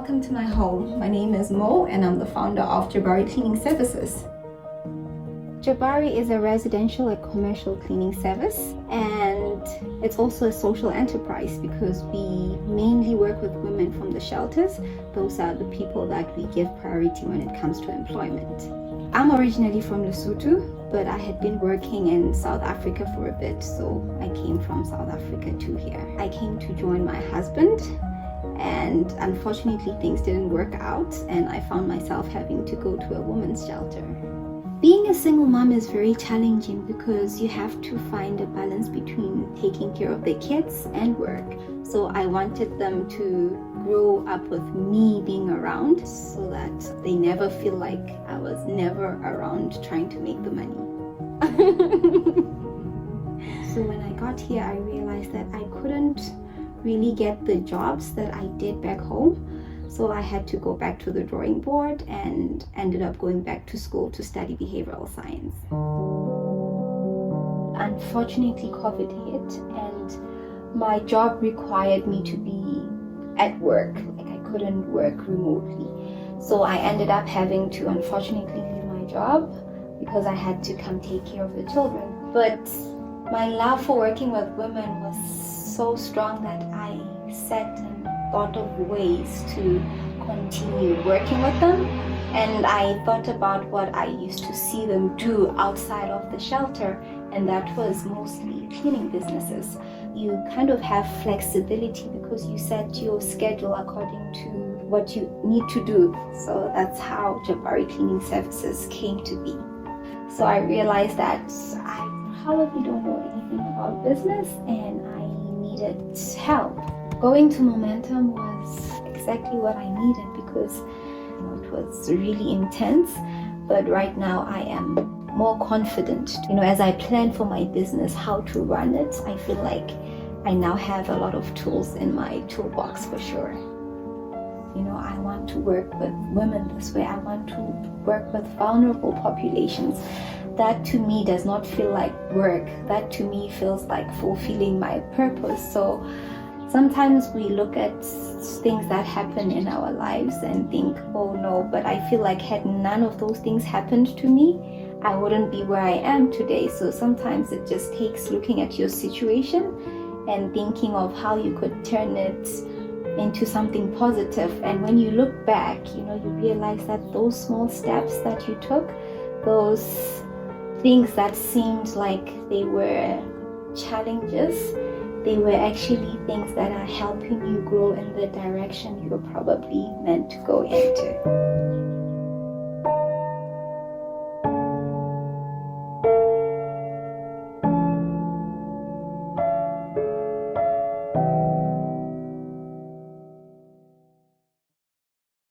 welcome to my home. My name is Mo and I'm the founder of Jabari Cleaning Services. Jabari is a residential and commercial cleaning service, and it's also a social enterprise because we mainly work with women from the shelters. Those are the people that we give priority when it comes to employment. I'm originally from Lesotho, but I had been working in South Africa for a bit, so I came from South Africa to here. I came to join my husband, and unfortunately things didn't work out, and I found myself having to go to a women's shelter. Being a single mom is very challenging because you have to find a balance between taking care of the kids and work. So I wanted them to grow up with me being around so that they never feel like I was never around trying to make the money. So when I got here, I realized that I couldn't really get the jobs that I did back home. So I had to go back to the drawing board and ended up going back to school to study behavioral science. Unfortunately, COVID hit and my job required me to be at work. Like I couldn't work remotely. So I ended up having to unfortunately leave my job because I had to come take care of the children. But my love for working with women was so strong that I sat and thought of ways to continue working with them, and I thought about what I used to see them do outside of the shelter, and that was mostly cleaning businesses. You kind of have flexibility because you set your schedule according to what you need to do. So that's how Jabari Cleaning Services came to be. So I realized that I probably don't know anything about business and I needed help. Going to Momentum was exactly what I needed because it was really intense, but right now I am more confident. As I plan for my business, how to run it, I feel like I now have a lot of tools in my toolbox for sure. I want to work with women this way. I want to work with vulnerable populations. That to me does not feel like work. That to me feels like fulfilling my purpose. So sometimes we look at things that happen in our lives and think, oh no, but I feel like had none of those things happened to me, I wouldn't be where I am today. So sometimes it just takes looking at your situation and thinking of how you could turn it into something positive. And when you look back, you realize that those small steps that you took, those things that seemed like they were challenges, they were actually things that are helping you grow in the direction you're probably meant to go into.